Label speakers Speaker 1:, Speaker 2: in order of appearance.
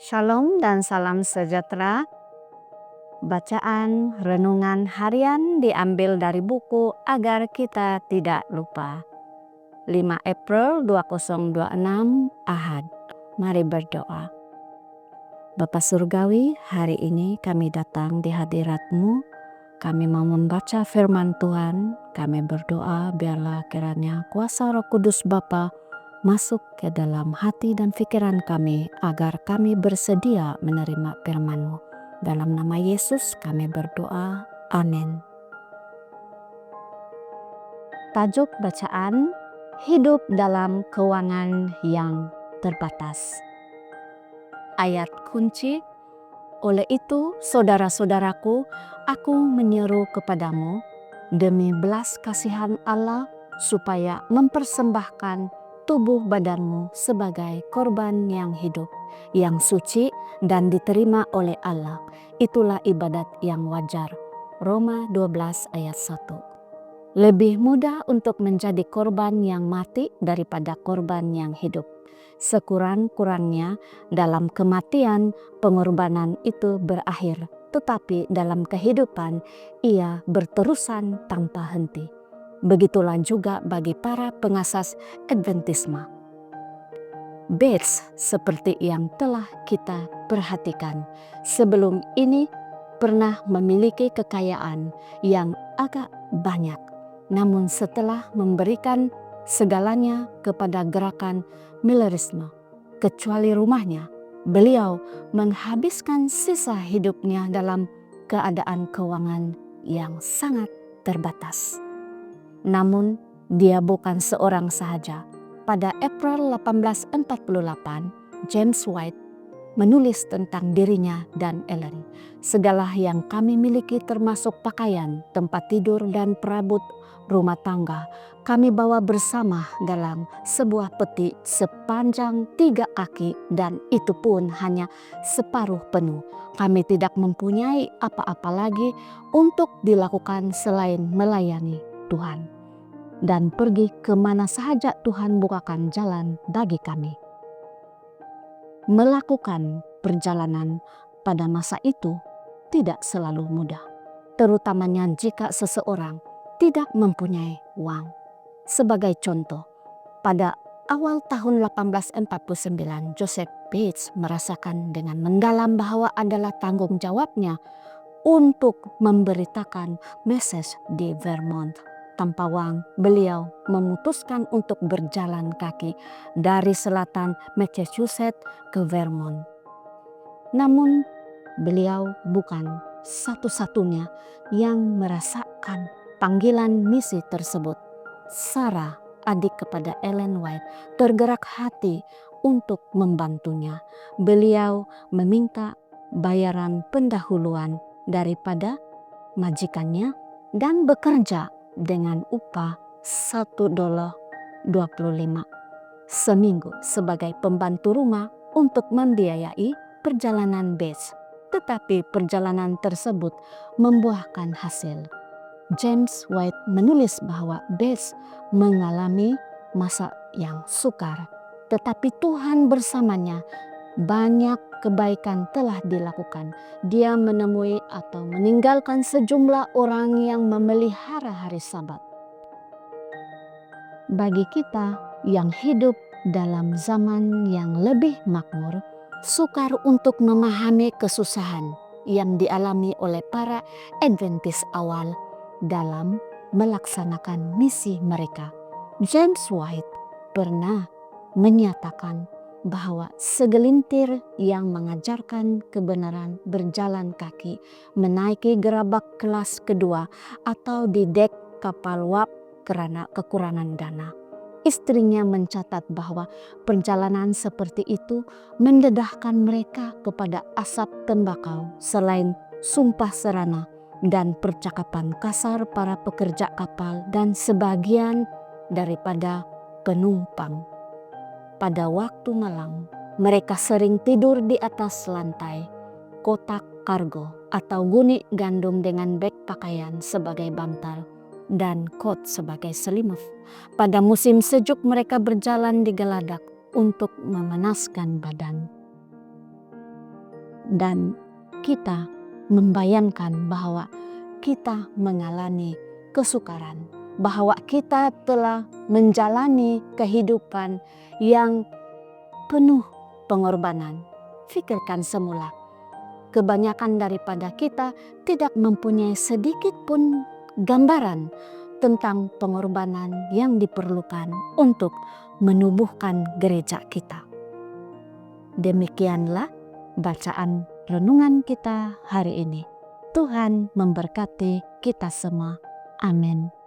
Speaker 1: Shalom dan salam sejahtera. Bacaan renungan harian diambil dari buku Agar Kita Tidak Lupa. 5 April 2026 Ahad. Mari berdoa. Bapa Surgawi, hari ini kami datang di hadirat-Mu. Kami mau membaca firman Tuhan. Kami berdoa biarlah kiranya kuasa Roh Kudus Bapa masuk ke dalam hati dan pikiran kami agar kami bersedia menerima firman-Mu. Dalam nama Yesus kami berdoa. Amin. Tajuk bacaan, hidup dalam keuangan yang terbatas. Ayat kunci, oleh itu saudara-saudaraku, aku menyeru kepadamu demi belas kasihan Allah supaya mempersembahkan tubuh badanmu sebagai korban yang hidup, yang suci dan diterima oleh Allah. Itulah ibadat yang wajar. Roma 12 ayat 1. Lebih mudah untuk menjadi korban yang mati daripada korban yang hidup. Sekurang-kurangnya dalam kematian pengorbanan itu berakhir, tetapi dalam kehidupan ia berterusan tanpa henti. Begitulah juga bagi para pengasas Adventisme. Bates, seperti yang telah kita perhatikan, sebelum ini pernah memiliki kekayaan yang agak banyak. Namun setelah memberikan segalanya kepada gerakan Millerisme, kecuali rumahnya, beliau menghabiskan sisa hidupnya dalam keadaan keuangan yang sangat terbatas. Namun dia bukan seorang sahaja. Pada April 1848, James White menulis tentang dirinya dan Ellery. Segala yang kami miliki termasuk pakaian, tempat tidur dan perabot rumah tangga kami bawa bersama dalam sebuah peti sepanjang 3 kaki dan itu pun hanya separuh penuh. Kami tidak mempunyai apa-apa lagi untuk dilakukan selain melayani Tuhan dan pergi kemana sahaja Tuhan bukakan jalan bagi kami. Melakukan perjalanan pada masa itu tidak selalu mudah, terutamanya jika seseorang tidak mempunyai uang. Sebagai contoh, pada awal tahun 1849, Joseph Bates merasakan dengan mendalam bahwa adalah tanggung jawabnya untuk memberitakan message di Vermont. Tanpa uang, beliau memutuskan untuk berjalan kaki dari selatan Massachusetts ke Vermont. Namun, beliau bukan satu-satunya yang merasakan panggilan misi tersebut. Sarah, adik kepada Ellen White, tergerak hati untuk membantunya. Beliau meminta bayaran pendahuluan daripada majikannya dan bekerja dengan upah $1.25 seminggu sebagai pembantu rumah untuk membiayai perjalanan Bates. Tetapi perjalanan tersebut membuahkan hasil. James White menulis bahwa Bates mengalami masa yang sukar, tetapi Tuhan bersamanya. Banyak kebaikan telah dilakukan. Dia menemui atau meninggalkan sejumlah orang yang memelihara hari Sabat. Bagi kita yang hidup dalam zaman yang lebih makmur, sukar untuk memahami kesusahan yang dialami oleh para Adventis awal dalam melaksanakan misi mereka. James White pernah menyatakan bahwa segelintir yang mengajarkan kebenaran berjalan kaki, menaiki gerabak kelas kedua atau di dek kapal uap karena kekurangan dana. Istrinya mencatat bahwa perjalanan seperti itu mendedahkan mereka kepada asap tembakau selain sumpah serana dan percakapan kasar para pekerja kapal dan sebagian daripada penumpang. Pada waktu malam, mereka sering tidur di atas lantai, kotak kargo atau guni gandum dengan beg pakaian sebagai bantal dan kot sebagai selimut. Pada musim sejuk mereka berjalan di geladak untuk memanaskan badan. dan kita membayangkan bahwa kita mengalami kesukaran, bahwa kita telah menjalani kehidupan yang penuh pengorbanan. Pikirkan semula, kebanyakan daripada kita tidak mempunyai sedikit pun gambaran tentang pengorbanan yang diperlukan untuk menumbuhkan gereja kita. Demikianlah bacaan renungan kita hari ini. Tuhan memberkati kita semua. Amin.